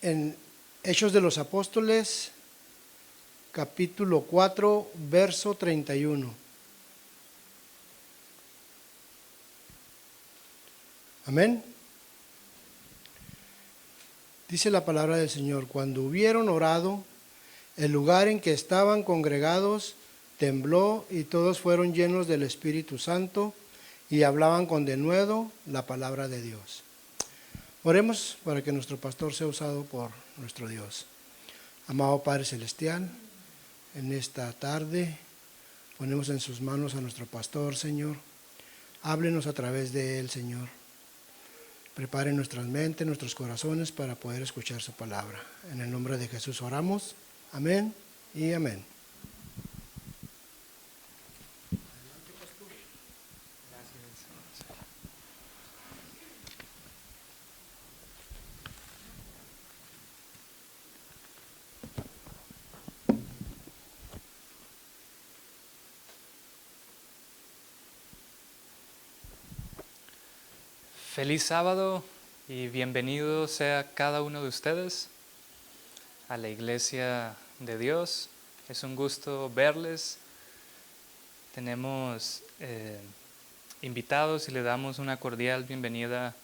en Hechos de los Apóstoles, capítulo 4, verso 31. Amén. Dice la palabra del Señor: cuando hubieron orado, el lugar en que estaban congregados tembló y todos fueron llenos del Espíritu Santo y hablaban con denuedo la palabra de Dios. Oremos para que nuestro pastor sea usado por nuestro Dios. Amado Padre Celestial, en esta tarde ponemos en sus manos a nuestro pastor, Señor. Háblenos a través de él, Señor. Prepare nuestras mentes, nuestros corazones para poder escuchar su palabra. En el nombre de Jesús oramos. Amén y amén. Feliz sábado y bienvenido sea cada uno de ustedes a la Iglesia de Dios. Es un gusto verles. Tenemos invitados y le damos una cordial bienvenida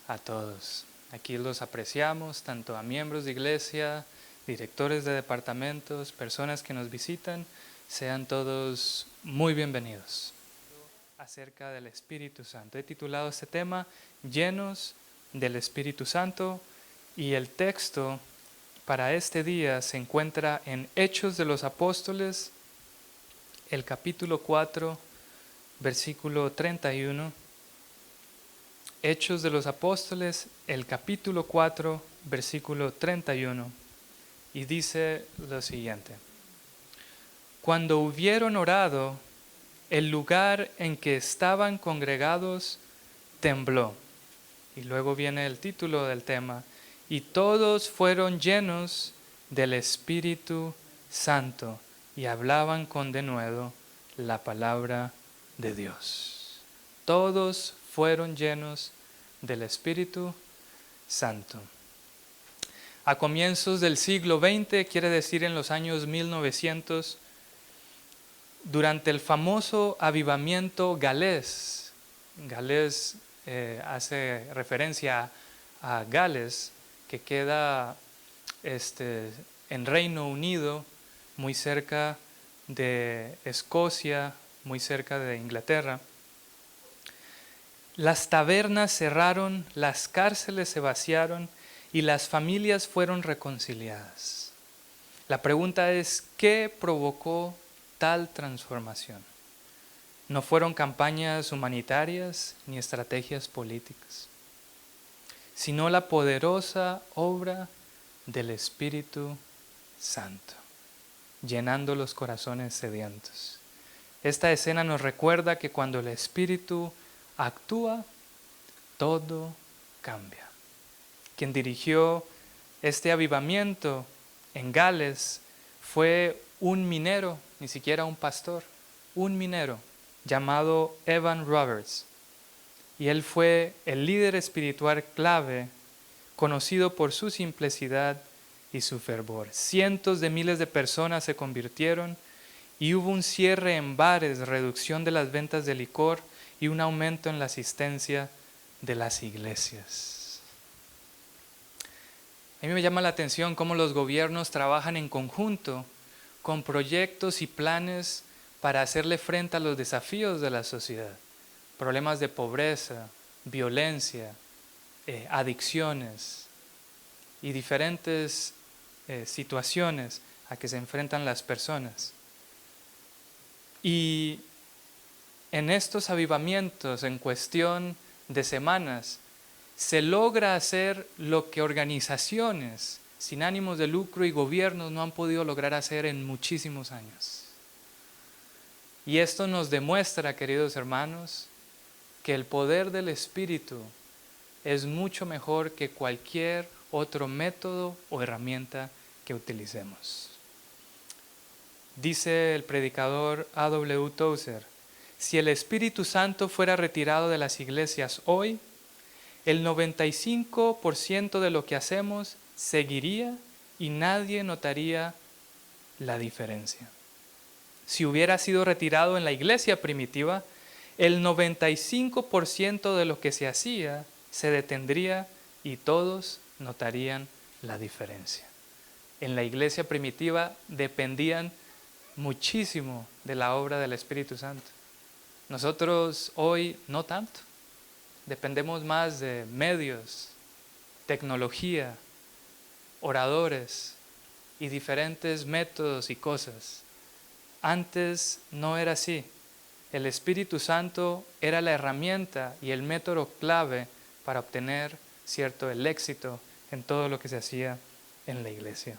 a todos. Aquí los apreciamos, tanto a miembros de iglesia, directores de departamentos, personas que nos visitan. Sean todos muy bienvenidos. Acerca del Espíritu Santo. He titulado este tema Llenos del Espíritu Santo, y el texto para este día se encuentra en Hechos de los Apóstoles, el capítulo 4, versículo 31. Hechos de los Apóstoles, el capítulo 4, versículo 31. Y dice lo siguiente: cuando hubieron orado, el lugar en que estaban congregados tembló. Y luego viene el título del tema: y todos fueron llenos del Espíritu Santo y hablaban con denuedo la palabra de Dios. Todos fueron llenos del Espíritu Santo. A comienzos del siglo XX, quiere decir en los años 1900, durante el famoso avivamiento galés, Galés hace referencia a Gales, que queda en Reino Unido, muy cerca de Escocia, muy cerca de Inglaterra. Las tabernas cerraron, las cárceles se vaciaron y las familias fueron reconciliadas. La pregunta es, ¿qué provocó tal transformación? No fueron campañas humanitarias ni estrategias políticas, sino la poderosa obra del Espíritu Santo, llenando los corazones sedientos. Esta escena nos recuerda que cuando el Espíritu actúa, todo cambia. Quien dirigió este avivamiento en Gales fue un minero, ni siquiera un pastor, un minero llamado Evan Roberts. Y él fue el líder espiritual clave, conocido por su simplicidad y su fervor. Cientos de miles de personas se convirtieron y hubo un cierre en bares, reducción de las ventas de licor y un aumento en la asistencia de las iglesias. A mí me llama la atención cómo los gobiernos trabajan en conjunto con proyectos y planes para hacerle frente a los desafíos de la sociedad. Problemas de pobreza, violencia, adicciones y diferentes situaciones a que se enfrentan las personas. Y en estos avivamientos, en cuestión de semanas, se logra hacer lo que organizaciones sin ánimos de lucro y gobiernos no han podido lograr hacer en muchísimos años. Y esto nos demuestra, queridos hermanos, que el poder del Espíritu es mucho mejor que cualquier otro método o herramienta que utilicemos. Dice el predicador A.W. Tozer: si el Espíritu Santo fuera retirado de las iglesias hoy, el 95% de lo que hacemos seguiría y nadie notaría la diferencia. Si hubiera sido retirado en la iglesia primitiva, el 95% de lo que se hacía se detendría y todos notarían la diferencia. En la iglesia primitiva dependían muchísimo de la obra del Espíritu Santo. Nosotros hoy no tanto. Dependemos más de medios, tecnología, oradores y diferentes métodos y cosas. Antes no era así. El Espíritu Santo era la herramienta y el método clave para obtener el éxito en todo lo que se hacía en la iglesia.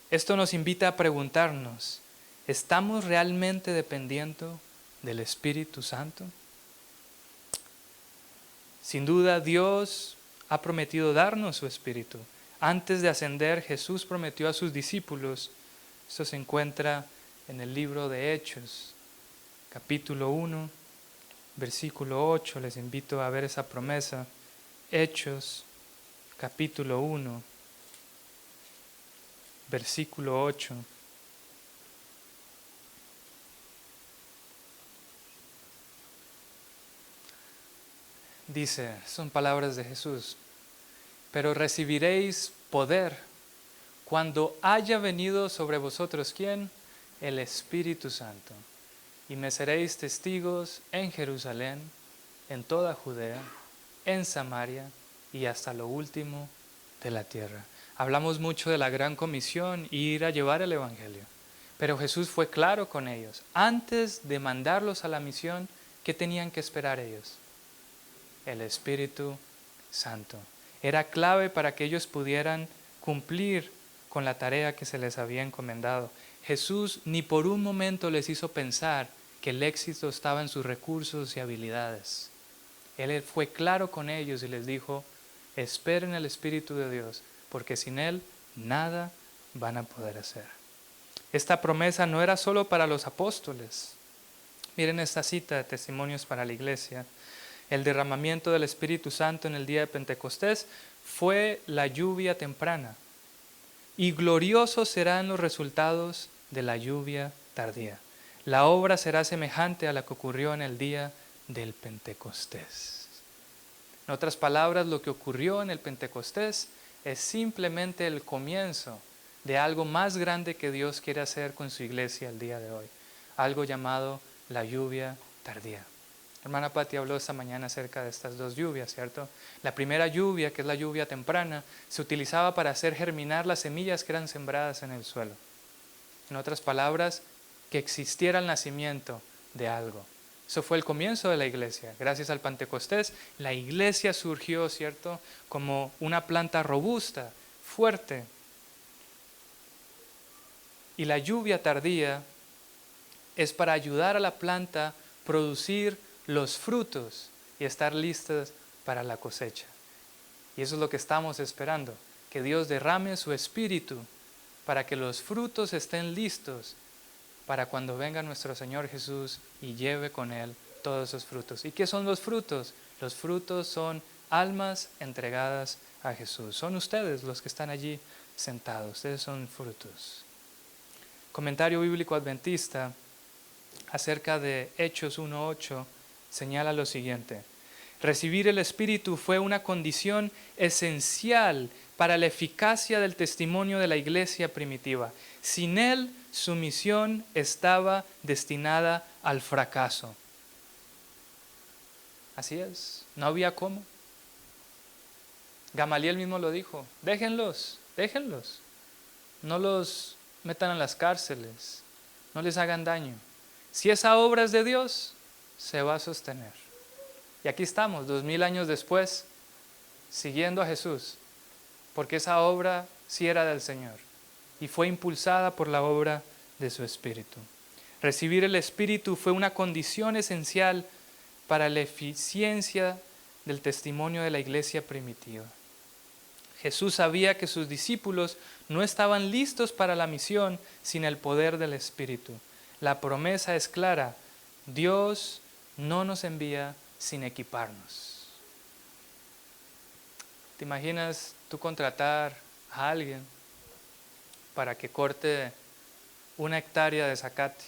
Esto nos invita a preguntarnos, ¿estamos realmente dependiendo del Espíritu Santo? Sin duda, Dios ha prometido darnos su Espíritu. Antes de ascender, Jesús prometió a sus discípulos. Esto se encuentra en el libro de Hechos, capítulo 1, versículo 8. Les invito a ver esa promesa. Hechos, capítulo 1, versículo 8. Dice, son palabras de Jesús, pero recibiréis poder cuando haya venido sobre vosotros, ¿quién? El Espíritu Santo. Y me seréis testigos en Jerusalén, en toda Judea, en Samaria y hasta lo último de la tierra. Hablamos mucho de la gran comisión, ir a llevar el Evangelio. Pero Jesús fue claro con ellos. Antes de mandarlos a la misión, ¿qué tenían que esperar ellos? El Espíritu Santo. Era clave para que ellos pudieran cumplir con la tarea que se les había encomendado. Jesús ni por un momento les hizo pensar que el éxito estaba en sus recursos y habilidades. Él fue claro con ellos y les dijo, esperen el Espíritu de Dios, porque sin Él nada van a poder hacer. Esta promesa no era solo para los apóstoles. Miren esta cita de Testimonios para la Iglesia. El derramamiento del Espíritu Santo en el día de Pentecostés fue la lluvia temprana, y gloriosos serán los resultados de la lluvia tardía. La obra será semejante a la que ocurrió en el día del Pentecostés. En otras palabras, lo que ocurrió en el Pentecostés es simplemente el comienzo de algo más grande que Dios quiere hacer con su iglesia el día de hoy. Algo llamado la lluvia tardía. Hermana Patti habló esta mañana acerca de estas dos lluvias, ¿cierto? La primera lluvia, que es la lluvia temprana, se utilizaba para hacer germinar las semillas que eran sembradas en el suelo. En otras palabras, que existiera el nacimiento de algo. Eso fue el comienzo de la iglesia. Gracias al Pentecostés, la iglesia surgió, ¿cierto?, como una planta robusta, fuerte. Y la lluvia tardía es para ayudar a la planta a producir los frutos y estar listas para la cosecha. Y eso es lo que estamos esperando, que Dios derrame su Espíritu para que los frutos estén listos para cuando venga nuestro Señor Jesús y lleve con Él todos esos frutos. ¿Y qué son los frutos? Los frutos son almas entregadas a Jesús. Son ustedes los que están allí sentados. Ustedes son frutos. Comentario bíblico adventista acerca de Hechos 1:8 señala lo siguiente. Recibir el Espíritu fue una condición esencial para la eficacia del testimonio de la iglesia primitiva. Sin él, su misión estaba destinada al fracaso. Así es, no había cómo. Gamaliel mismo lo dijo, déjenlos. No los metan en las cárceles, no les hagan daño. Si esa obra es de Dios, se va a sostener. Y aquí estamos, 2000 años después, siguiendo a Jesús, porque esa obra sí era del Señor y fue impulsada por la obra de su Espíritu. Recibir el Espíritu fue una condición esencial para la eficiencia del testimonio de la iglesia primitiva. Jesús sabía que sus discípulos no estaban listos para la misión sin el poder del Espíritu. La promesa es clara, Dios no nos envía sin equiparnos. ¿Te imaginas tú contratar a alguien para que corte 1 hectárea de zacate?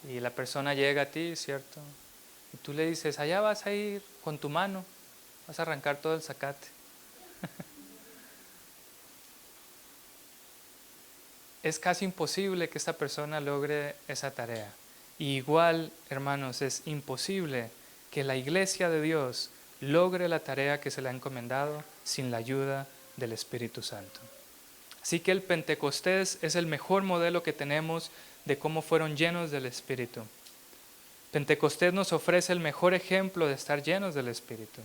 Y la persona llega a ti, ¿cierto? Y tú le dices, allá vas a ir con tu mano, vas a arrancar todo el zacate. Es casi imposible que esta persona logre esa tarea. Y igual, hermanos, es imposible que la iglesia de Dios logre la tarea que se le ha encomendado sin la ayuda del Espíritu Santo. Así que el Pentecostés es el mejor modelo que tenemos de cómo fueron llenos del Espíritu. Pentecostés nos ofrece el mejor ejemplo de estar llenos del Espíritu.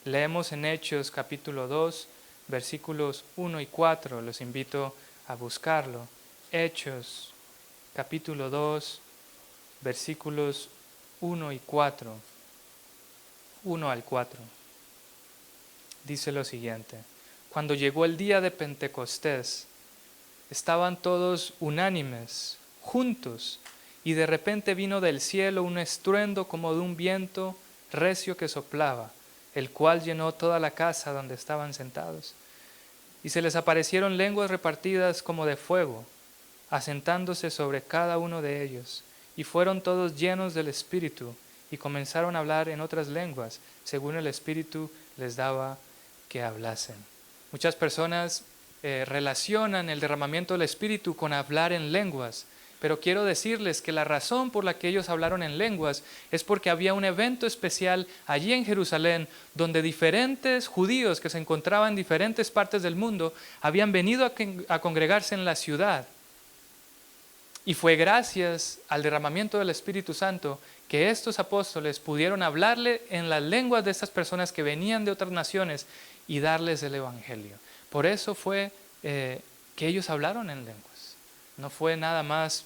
Leemos en Hechos capítulo 2, versículos 1 y 4. Los invito a buscarlo. Hechos capítulo 2, versículos 1 y 4. 1 al 4. Dice lo siguiente. Cuando llegó el día de Pentecostés, estaban todos unánimes, juntos, y de repente vino del cielo un estruendo como de un viento recio que soplaba, el cual llenó toda la casa donde estaban sentados. Y se les aparecieron lenguas repartidas como de fuego, asentándose sobre cada uno de ellos, y fueron todos llenos del Espíritu, y comenzaron a hablar en otras lenguas, según el Espíritu les daba que hablasen. Muchas personas relacionan el derramamiento del Espíritu con hablar en lenguas, pero quiero decirles que la razón por la que ellos hablaron en lenguas es porque había un evento especial allí en Jerusalén donde diferentes judíos que se encontraban en diferentes partes del mundo habían venido a congregarse en la ciudad. Y fue gracias al derramamiento del Espíritu Santo que estos apóstoles pudieron hablarle en las lenguas de estas personas que venían de otras naciones y darles el Evangelio. Por eso fue que ellos hablaron en lenguas. No fue nada más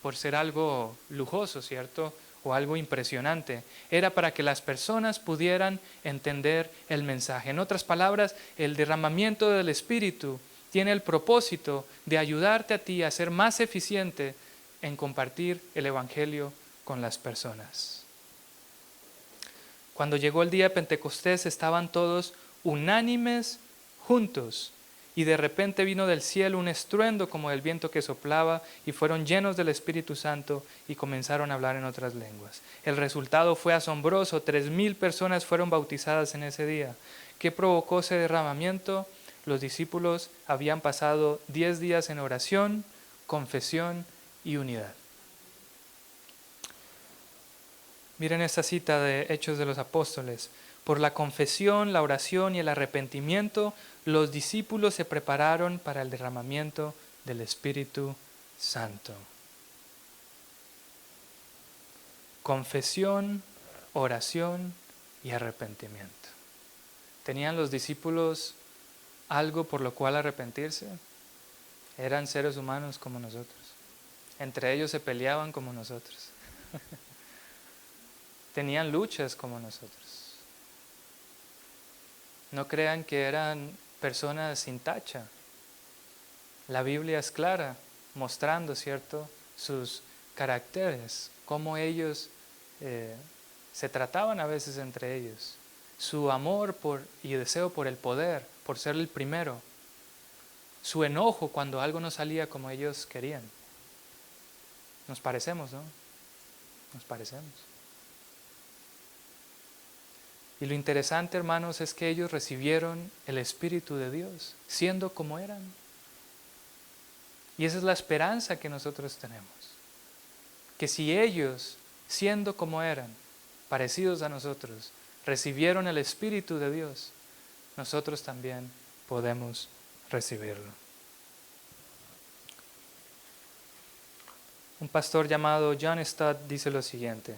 por ser algo lujoso, ¿cierto? O algo impresionante. Era para que las personas pudieran entender el mensaje. En otras palabras, el derramamiento del Espíritu tiene el propósito de ayudarte a ti a ser más eficiente en compartir el Evangelio con las personas. Cuando llegó el día de Pentecostés estaban todos unánimes juntos y de repente vino del cielo un estruendo como del viento que soplaba y fueron llenos del Espíritu Santo y comenzaron a hablar en otras lenguas. El resultado fue asombroso, 3,000 personas fueron bautizadas en ese día. ¿Qué provocó ese derramamiento? Los discípulos habían pasado 10 días en oración, confesión y unidad. Miren esta cita de Hechos de los Apóstoles. Por la confesión, la oración y el arrepentimiento, los discípulos se prepararon para el derramamiento del Espíritu Santo. Confesión, oración y arrepentimiento. ¿Tenían los discípulos algo por lo cual arrepentirse? Eran seres humanos como nosotros. Entre ellos se peleaban como nosotros. Tenían luchas como nosotros. No crean que eran personas sin tacha. La Biblia es clara, mostrando, ¿cierto?, sus caracteres, cómo ellos se trataban a veces entre ellos. Su amor y deseo por el poder, por ser el primero. Su enojo cuando algo no salía como ellos querían. Nos parecemos, ¿no? Nos parecemos. Y lo interesante, hermanos, es que ellos recibieron el Espíritu de Dios, siendo como eran. Y esa es la esperanza que nosotros tenemos. Que si ellos, siendo como eran, parecidos a nosotros, recibieron el Espíritu de Dios, nosotros también podemos recibirlo. Un pastor llamado John Stott dice lo siguiente: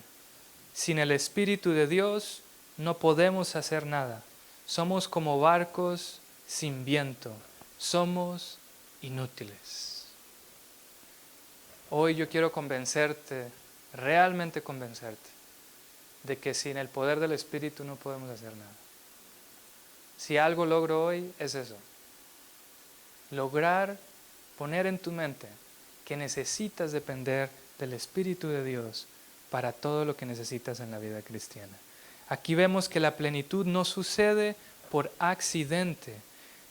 sin el Espíritu de Dios no podemos hacer nada. Somos como barcos sin viento. Somos inútiles. Hoy yo quiero convencerte, realmente convencerte, de que sin el poder del Espíritu no podemos hacer nada. Si algo logro hoy es eso. Lograr poner en tu mente que necesitas depender del Espíritu de Dios para todo lo que necesitas en la vida cristiana. Aquí vemos que la plenitud no sucede por accidente.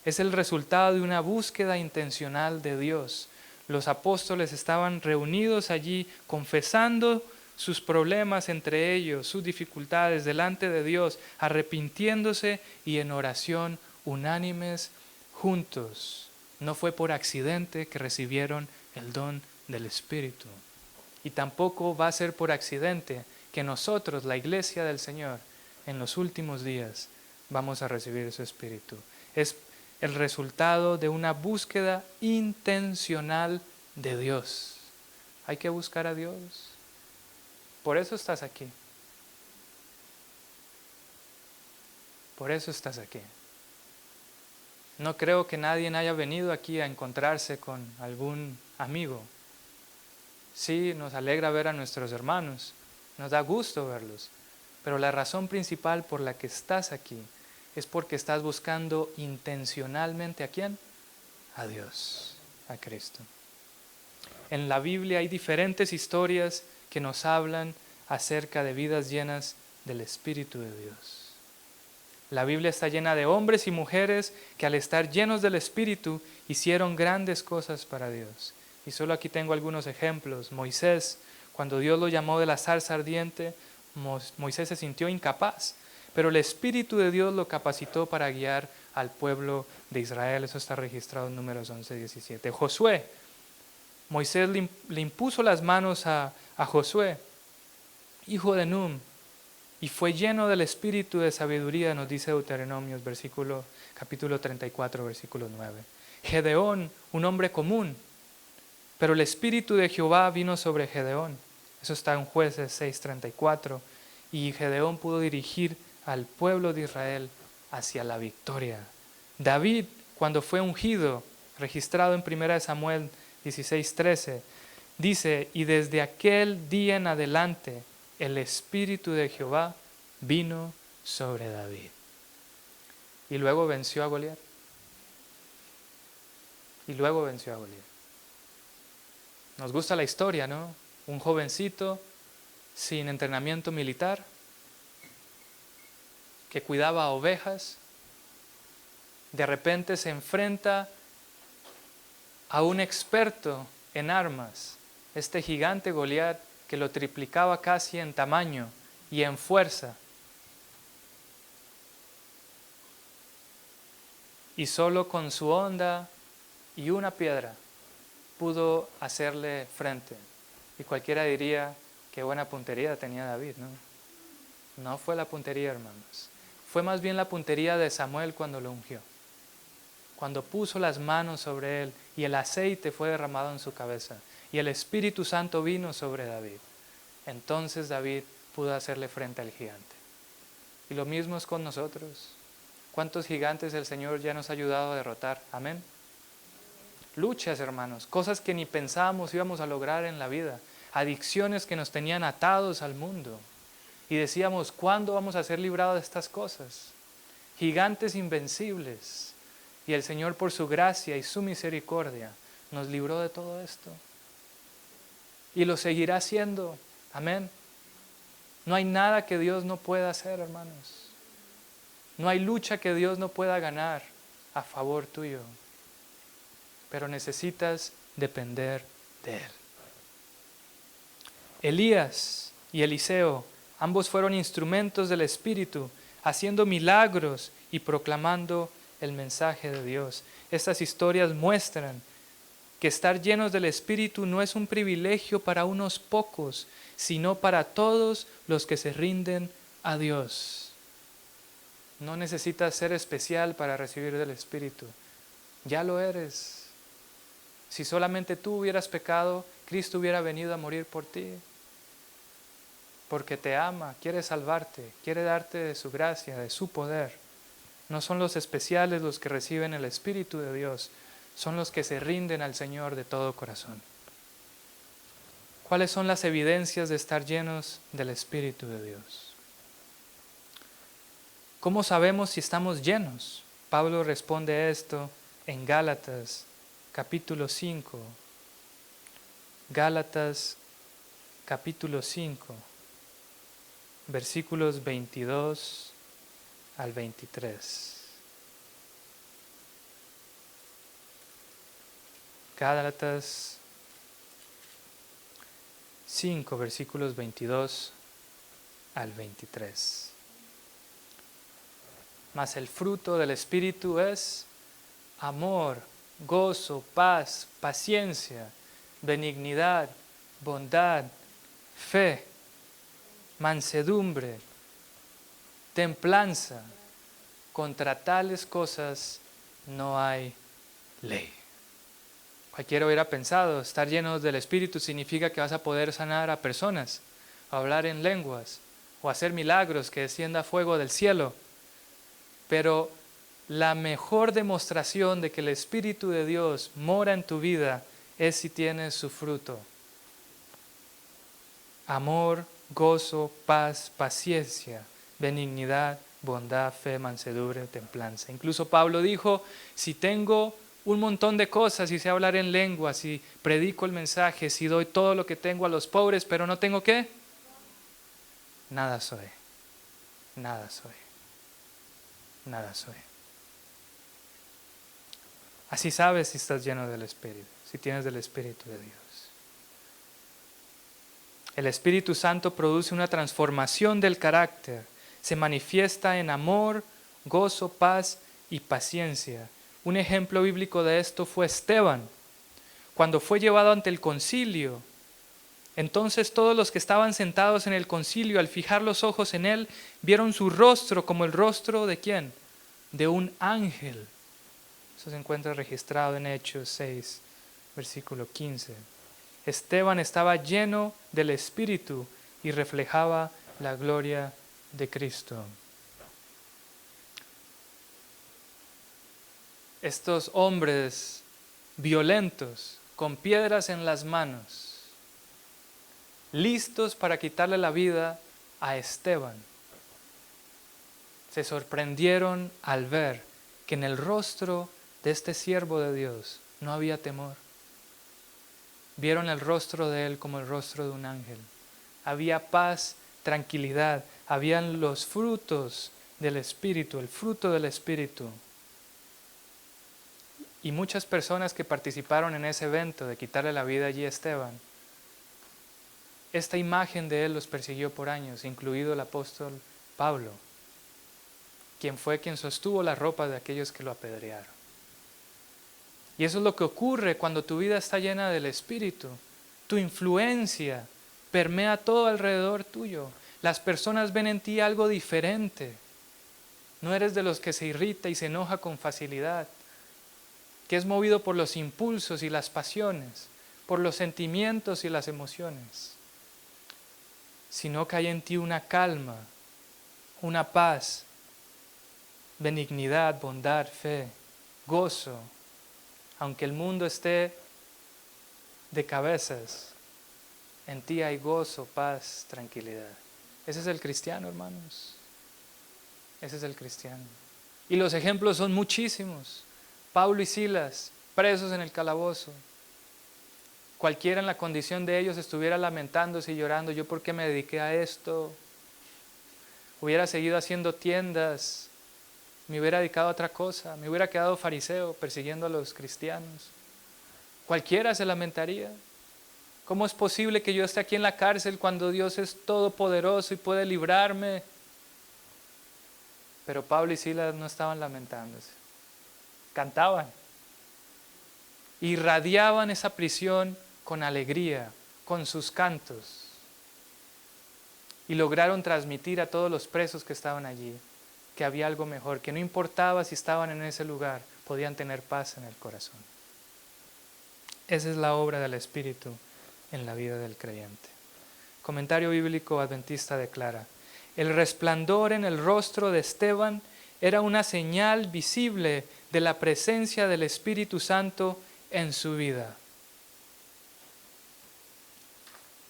Es el resultado de una búsqueda intencional de Dios. Los apóstoles estaban reunidos allí confesando sus problemas entre ellos, sus dificultades delante de Dios, arrepintiéndose y en oración unánimes juntos. No fue por accidente que recibieron el don del Espíritu. Y tampoco va a ser por accidente que nosotros, la iglesia del Señor, en los últimos días vamos a recibir su Espíritu. Es el resultado de una búsqueda intencional de Dios. Hay que buscar a Dios. Por eso estás aquí. Por eso estás aquí. No creo que nadie haya venido aquí a encontrarse con algún amigo. Sí, nos alegra ver a nuestros hermanos, nos da gusto verlos, pero la razón principal por la que estás aquí es porque estás buscando intencionalmente ¿a quién? A Dios, a Cristo. En la Biblia hay diferentes historias que nos hablan acerca de vidas llenas del Espíritu de Dios. La Biblia está llena de hombres y mujeres que al estar llenos del Espíritu hicieron grandes cosas para Dios. Y solo aquí tengo algunos ejemplos. Moisés, cuando Dios lo llamó de la zarza ardiente, Moisés se sintió incapaz, pero el Espíritu de Dios lo capacitó para guiar al pueblo de Israel. Eso está registrado en Números 11:17. Josué, Moisés le impuso las manos a Josué, hijo de Nun, y fue lleno del espíritu de sabiduría, nos dice Deuteronomios, capítulo 34, versículo 9. Gedeón, un hombre común, pero el espíritu de Jehová vino sobre Gedeón. Eso está en Jueces 6:34. Y Gedeón pudo dirigir al pueblo de Israel hacia la victoria. David, cuando fue ungido, registrado en 1 Samuel 16:13, dice, y desde aquel día en adelante el Espíritu de Jehová vino sobre David. Y luego venció a Goliat. Nos gusta la historia, ¿no? Un jovencito sin entrenamiento militar que cuidaba ovejas, de repente se enfrenta a un experto en armas, este gigante Goliat que lo triplicaba casi en tamaño y en fuerza. Y solo con su honda y una piedra pudo hacerle frente. Y cualquiera diría, qué buena puntería tenía David, ¿no? No fue la puntería, hermanos. Fue más bien la puntería de Samuel cuando lo ungió. Cuando puso las manos sobre él y el aceite fue derramado en su cabeza y el Espíritu Santo vino sobre David. Entonces David pudo hacerle frente al gigante. Y lo mismo es con nosotros. ¿Cuántos gigantes el Señor ya nos ha ayudado a derrotar? Amén. Luchas, hermanos, cosas que ni pensábamos íbamos a lograr en la vida, adicciones que nos tenían atados al mundo. Y decíamos, ¿cuándo vamos a ser librados de estas cosas? Gigantes invencibles. Y el Señor, por su gracia y su misericordia, nos libró de todo esto. Y lo seguirá haciendo. Amén. No hay nada que Dios no pueda hacer, hermanos. No hay lucha que Dios no pueda ganar a favor tuyo. Pero necesitas depender de Él. Elías y Eliseo, ambos fueron instrumentos del Espíritu, haciendo milagros y proclamando el mensaje de Dios. Estas historias muestran que estar llenos del Espíritu no es un privilegio para unos pocos, sino para todos los que se rinden a Dios. No necesitas ser especial para recibir del Espíritu. Ya lo eres. Si solamente tú hubieras pecado, Cristo hubiera venido a morir por ti. Porque te ama, quiere salvarte, quiere darte de su gracia, de su poder. No son los especiales los que reciben el Espíritu de Dios, son los que se rinden al Señor de todo corazón. ¿Cuáles son las evidencias de estar llenos del Espíritu de Dios? ¿Cómo sabemos si estamos llenos? Pablo responde a esto en Gálatas capítulo 5. Gálatas capítulo 5, versículos 22 al 23. Gálatas 5, versículos 22 al 23. Mas el fruto del Espíritu es amor, gozo, paz, paciencia, benignidad, bondad, fe, mansedumbre, templanza. Contra tales cosas no hay ley. Cualquiera hubiera pensado, estar lleno del Espíritu significa que vas a poder sanar a personas, hablar en lenguas o hacer milagros, que descienda fuego del cielo. Pero la mejor demostración de que el Espíritu de Dios mora en tu vida es si tienes su fruto. Amor, gozo, paz, paciencia, benignidad, bondad, fe, mansedumbre, templanza. Incluso Pablo dijo, si tengo un montón de cosas, si sé hablar en lenguas, si predico el mensaje, si doy todo lo que tengo a los pobres, pero no tengo ¿qué? Nada soy. Nada soy. Nada soy. Así sabes si estás lleno del Espíritu, si tienes del Espíritu de Dios. El Espíritu Santo produce una transformación del carácter. Se manifiesta en amor, gozo, paz y paciencia. Un ejemplo bíblico de esto fue Esteban, cuando fue llevado ante el concilio. Entonces todos los que estaban sentados en el concilio, al fijar los ojos en él, vieron su rostro como el rostro ¿de quién? De un ángel. Eso se encuentra registrado en Hechos 6, versículo 15. Esteban estaba lleno del Espíritu y reflejaba la gloria de Cristo. Estos hombres violentos, con piedras en las manos, listos para quitarle la vida a Esteban, se sorprendieron al ver que en el rostro de este siervo de Dios no había temor. Vieron el rostro de él como el rostro de un ángel. Había paz, tranquilidad, habían los frutos del Espíritu, el fruto del Espíritu. Y muchas personas que participaron en ese evento de quitarle la vida allí a Esteban, esta imagen de él los persiguió por años, incluido el apóstol Pablo, quien fue quien sostuvo la ropa de aquellos que lo apedrearon. Y eso es lo que ocurre cuando tu vida está llena del Espíritu. Tu influencia permea todo alrededor tuyo. Las personas ven en ti algo diferente. No eres de los que se irrita y se enoja con facilidad, que es movido por los impulsos y las pasiones, por los sentimientos y las emociones, sino que hay en ti una calma, una paz, benignidad, bondad, fe, gozo. Aunque el mundo esté de cabezas, en ti hay gozo, paz, tranquilidad. Ese es el cristiano, hermanos. Ese es el cristiano. Y los ejemplos son muchísimos. Pablo y Silas, presos en el calabozo. Cualquiera en la condición de ellos estuviera lamentándose y llorando, ¿yo por qué me dediqué a esto? Hubiera seguido haciendo tiendas, me hubiera dedicado a otra cosa, me hubiera quedado fariseo persiguiendo a los cristianos. Cualquiera se lamentaría. ¿Cómo es posible que yo esté aquí en la cárcel cuando Dios es todopoderoso y puede librarme? Pero Pablo y Silas no estaban lamentándose. Cantaban. Irradiaban esa prisión con alegría, con sus cantos. Y lograron transmitir a todos los presos que estaban allí que había algo mejor, que no importaba si estaban en ese lugar, podían tener paz en el corazón. Esa es la obra del Espíritu en la vida del creyente. Comentario bíblico adventista declara: el resplandor en el rostro de Esteban era una señal visible de la presencia del Espíritu Santo en su vida.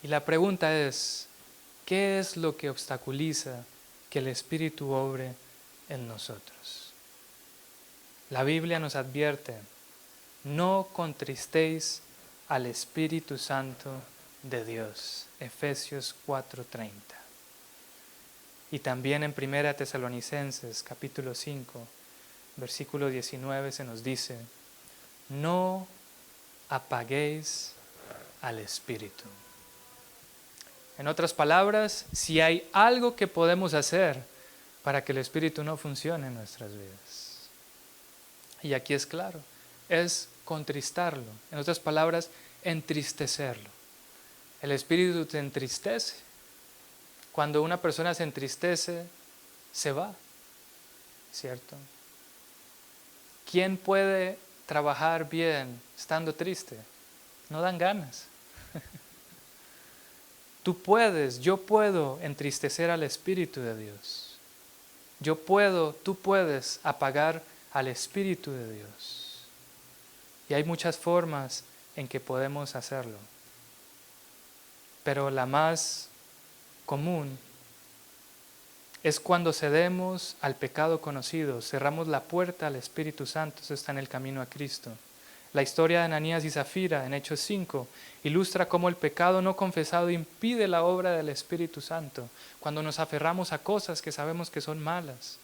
Y la pregunta es, ¿qué es lo que obstaculiza que el Espíritu obre en nosotros? La Biblia nos advierte: no contristéis al Espíritu Santo de Dios. Efesios 4:30. Y también en 1 Tesalonicenses capítulo 5, versículo 19 se nos dice, no apaguéis al Espíritu. En otras palabras, si hay algo que podemos hacer para que el Espíritu no funcione en nuestras vidas, y aquí es claro, es contristarlo. En otras palabras, entristecerlo. El Espíritu te entristece. Cuando una persona se entristece, se va, ¿cierto? ¿Quién puede trabajar bien estando triste? No dan ganas. Tú puedes, yo puedo entristecer al Espíritu de Dios. Tú puedes apagar al Espíritu de Dios. Y hay muchas formas en que podemos hacerlo. Pero la más común es cuando cedemos al pecado conocido, cerramos la puerta al Espíritu Santo, eso está en el camino a Cristo. La historia de Ananías y Zafira en Hechos 5 ilustra cómo el pecado no confesado impide la obra del Espíritu Santo, cuando nos aferramos a cosas que sabemos que son malas.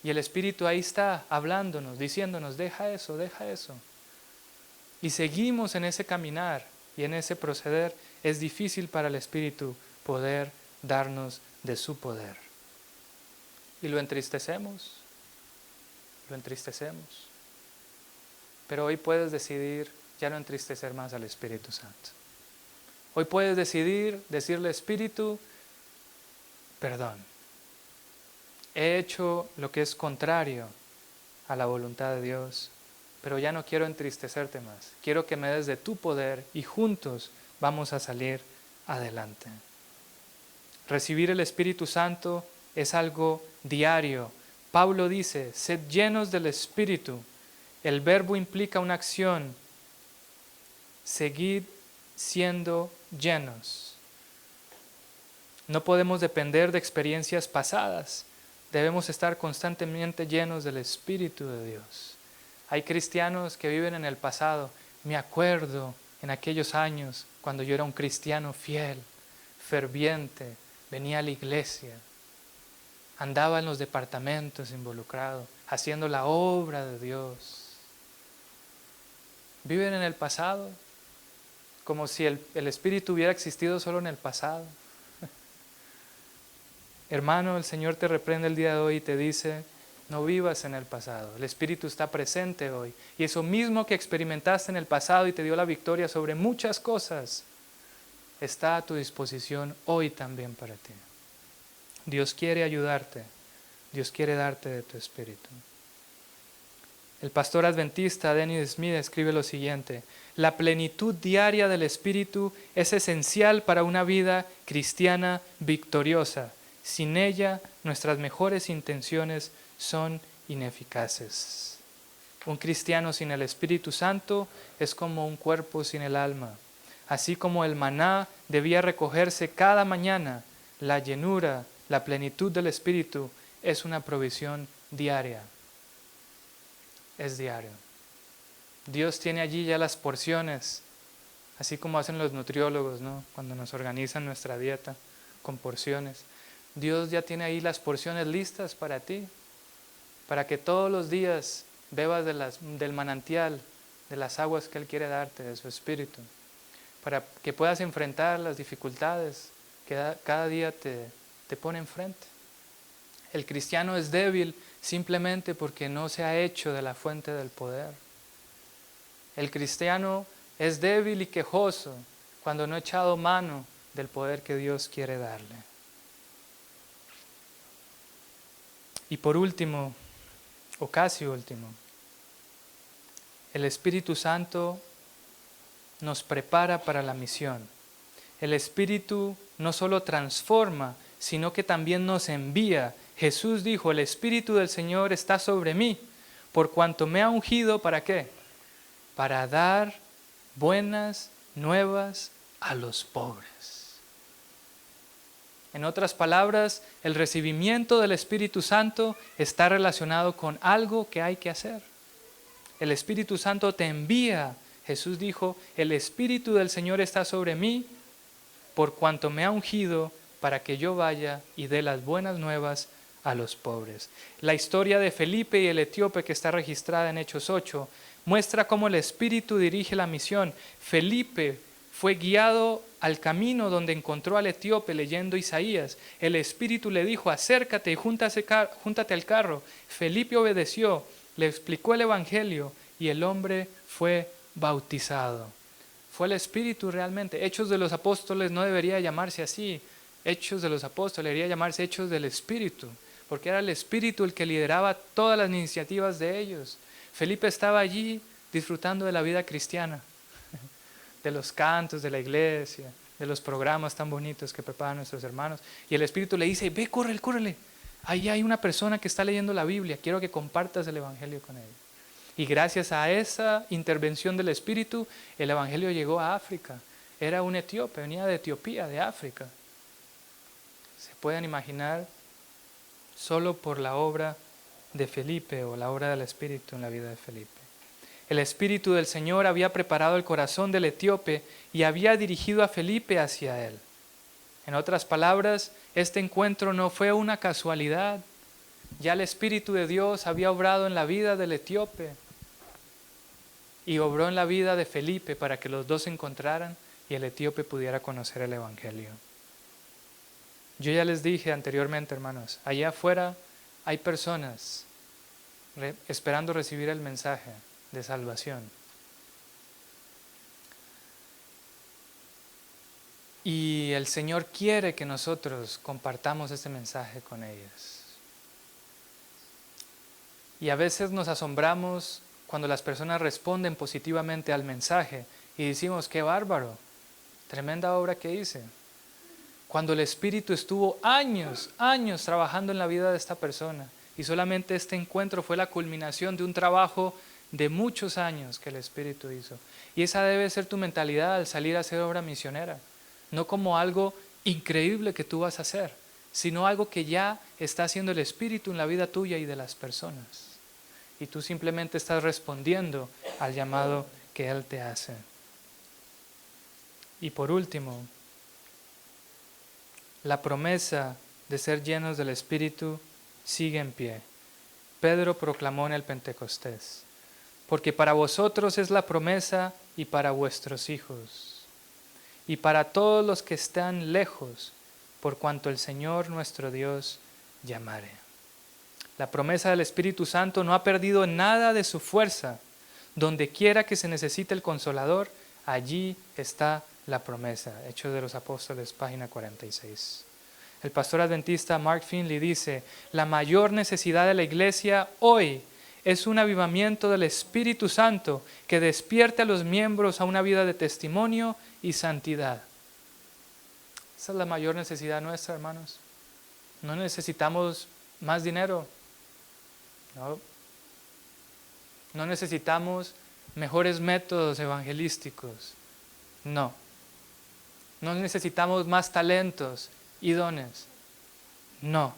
Y el Espíritu ahí está hablándonos, diciéndonos, deja eso, deja eso. Y seguimos en ese caminar y en ese proceder. Es difícil para el Espíritu poder darnos de su poder. Y lo entristecemos. Pero hoy puedes decidir ya no entristecer más al Espíritu Santo. Hoy puedes decidir decirle, Espíritu, perdón. He hecho lo que es contrario a la voluntad de Dios, pero ya no quiero entristecerte más. Quiero que me des de tu poder y juntos vamos a salir adelante. Recibir el Espíritu Santo es algo diario. Pablo dice, sed llenos del Espíritu. El verbo implica una acción. Seguid siendo llenos. No podemos depender de experiencias pasadas. Debemos estar constantemente llenos del Espíritu de Dios. Hay cristianos que viven en el pasado. Me acuerdo en aquellos años cuando yo era un cristiano fiel, ferviente, venía a la iglesia, andaba en los departamentos involucrado, haciendo la obra de Dios. Viven en el pasado, como si el Espíritu hubiera existido solo en el pasado. Hermano, el Señor te reprende el día de hoy y te dice, no vivas en el pasado, el Espíritu está presente hoy. Y eso mismo que experimentaste en el pasado y te dio la victoria sobre muchas cosas, está a tu disposición hoy también para ti. Dios quiere ayudarte, Dios quiere darte de tu Espíritu. El pastor adventista Dennis Smith escribe lo siguiente, la plenitud diaria del Espíritu es esencial para una vida cristiana victoriosa. Sin ella, nuestras mejores intenciones son ineficaces. Un cristiano sin el Espíritu Santo es como un cuerpo sin el alma. Así como el maná debía recogerse cada mañana, la llenura, la plenitud del Espíritu es una provisión diaria. Es diario. Dios tiene allí ya las porciones, así como hacen los nutriólogos, ¿no? Cuando nos organizan nuestra dieta con porciones. Dios ya tiene ahí las porciones listas para ti, para que todos los días bebas del manantial, de las aguas que Él quiere darte, de su Espíritu, para que puedas enfrentar las dificultades que cada día te pone enfrente. El cristiano es débil simplemente porque no se ha hecho de la fuente del poder. El cristiano es débil y quejoso cuando no ha echado mano del poder que Dios quiere darle. Y por último, o casi último, el Espíritu Santo nos prepara para la misión. El Espíritu no solo transforma, sino que también nos envía. Jesús dijo, el Espíritu del Señor está sobre mí, por cuanto me ha ungido, ¿para qué? Para dar buenas nuevas a los pobres. En otras palabras, el recibimiento del Espíritu Santo está relacionado con algo que hay que hacer. El Espíritu Santo te envía. Jesús dijo, el Espíritu del Señor está sobre mí, por cuanto me ha ungido para que yo vaya y dé las buenas nuevas a los pobres. La historia de Felipe y el etíope, que está registrada en Hechos 8, muestra cómo el Espíritu dirige la misión. Felipe fue guiado al camino donde encontró al etíope leyendo Isaías. El Espíritu le dijo: acércate y júntate al carro. Felipe obedeció, le explicó el Evangelio y el hombre fue bautizado. Fue el Espíritu realmente. Hechos de los Apóstoles no debería llamarse así. Hechos de los Apóstoles debería llamarse Hechos del Espíritu, porque era el Espíritu el que lideraba todas las iniciativas de ellos. Felipe estaba allí disfrutando de la vida cristiana, de los cantos de la iglesia, de los programas tan bonitos que preparan nuestros hermanos. Y el Espíritu le dice: ve, córrele. Ahí hay una persona que está leyendo la Biblia, quiero que compartas el Evangelio con ella. Y gracias a esa intervención del Espíritu, el Evangelio llegó a África. Era un etíope, venía de Etiopía, de África. Se pueden imaginar, solo por la obra de Felipe o la obra del Espíritu en la vida de Felipe. El Espíritu del Señor había preparado el corazón del etíope y había dirigido a Felipe hacia él. En otras palabras, este encuentro no fue una casualidad. Ya el Espíritu de Dios había obrado en la vida del etíope y obró en la vida de Felipe para que los dos se encontraran y el etíope pudiera conocer el Evangelio. Yo ya les dije anteriormente, hermanos, allá afuera hay personas esperando recibir el mensaje de salvación. Y el Señor quiere que nosotros compartamos este mensaje con ellas. Y a veces nos asombramos cuando las personas responden positivamente al mensaje y decimos: qué bárbaro, tremenda obra que hice. Cuando el Espíritu estuvo años trabajando en la vida de esta persona y solamente este encuentro fue la culminación de un trabajo de muchos años que el Espíritu hizo. Y esa debe ser tu mentalidad al salir a hacer obra misionera. No como algo increíble que tú vas a hacer, sino algo que ya está haciendo el Espíritu en la vida tuya y de las personas. Y tú simplemente estás respondiendo al llamado que Él te hace. Y por último, la promesa de ser llenos del Espíritu sigue en pie. Pedro proclamó en el Pentecostés: porque para vosotros es la promesa y para vuestros hijos, y para todos los que están lejos, por cuanto el Señor nuestro Dios llamare. La promesa del Espíritu Santo no ha perdido nada de su fuerza. Donde quiera que se necesite el Consolador, allí está la promesa. Hechos de los Apóstoles, página 46. El pastor adventista Mark Finley dice: la mayor necesidad de la iglesia hoy es un avivamiento del Espíritu Santo que despierte a los miembros a una vida de testimonio y santidad. Esa es la mayor necesidad nuestra, hermanos. No necesitamos más dinero. No necesitamos mejores métodos evangelísticos. No necesitamos más talentos y dones. No.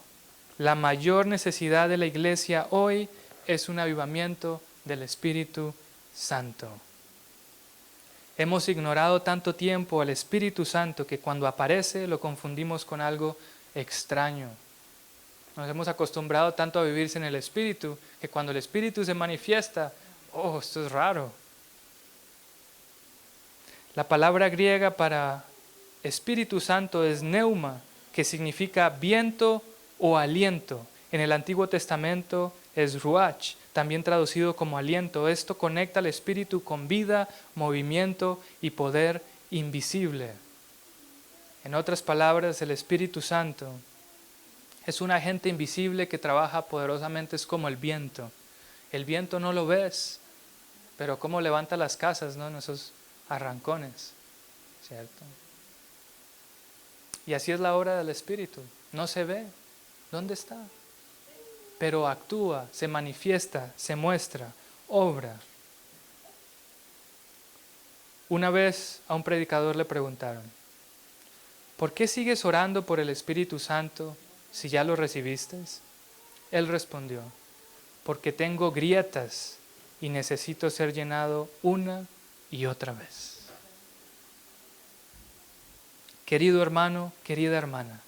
La mayor necesidad de la iglesia hoy es un avivamiento del Espíritu Santo. Hemos ignorado tanto tiempo al Espíritu Santo que cuando aparece lo confundimos con algo extraño. Nos hemos acostumbrado tanto a vivir sin el Espíritu que cuando el Espíritu se manifiesta, esto es raro. La palabra griega para Espíritu Santo es pneuma, que significa viento o aliento. En el Antiguo Testamento es ruach, también traducido como aliento. Esto conecta al Espíritu con vida, movimiento y poder invisible. En otras palabras, el Espíritu Santo es un agente invisible que trabaja poderosamente, es como el viento. El viento no lo ves, pero cómo levanta las casas, ¿no? En esos arrancones, ¿cierto? Y así es la obra del Espíritu. No se ve. ¿Dónde está? Pero actúa, se manifiesta, se muestra, obra. Una vez a un predicador le preguntaron: ¿por qué sigues orando por el Espíritu Santo si ya lo recibiste? Él respondió: porque tengo grietas y necesito ser llenado una y otra vez. Querido hermano, querida hermana,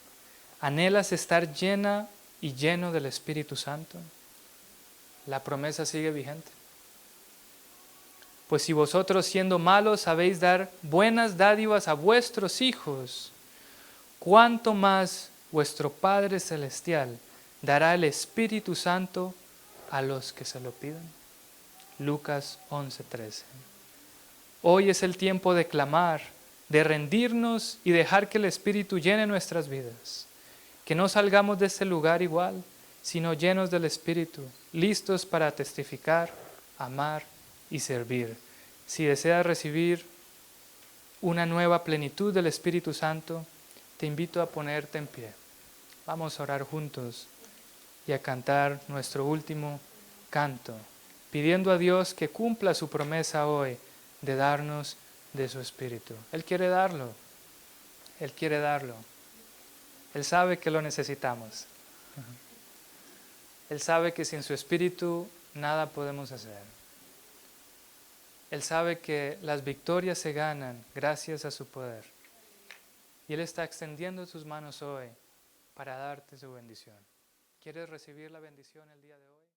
¿Anhelas estar llena y lleno del Espíritu Santo? La promesa sigue vigente. Pues si vosotros siendo malos sabéis dar buenas dádivas a vuestros hijos, ¿cuánto más vuestro Padre Celestial dará el Espíritu Santo a los que se lo pidan? Lucas 11:13. Hoy es el tiempo de clamar, de rendirnos y dejar que el Espíritu llene nuestras vidas. Que no salgamos de este lugar igual, sino llenos del Espíritu, listos para testificar, amar y servir. Si deseas recibir una nueva plenitud del Espíritu Santo, te invito a ponerte en pie. Vamos a orar juntos y a cantar nuestro último canto, pidiendo a Dios que cumpla su promesa hoy de darnos de su Espíritu. Él quiere darlo. Él quiere darlo. Él sabe que lo necesitamos. Él sabe que sin su Espíritu nada podemos hacer. Él sabe que las victorias se ganan gracias a su poder. Y Él está extendiendo sus manos hoy para darte su bendición. ¿Quieres recibir la bendición el día de hoy?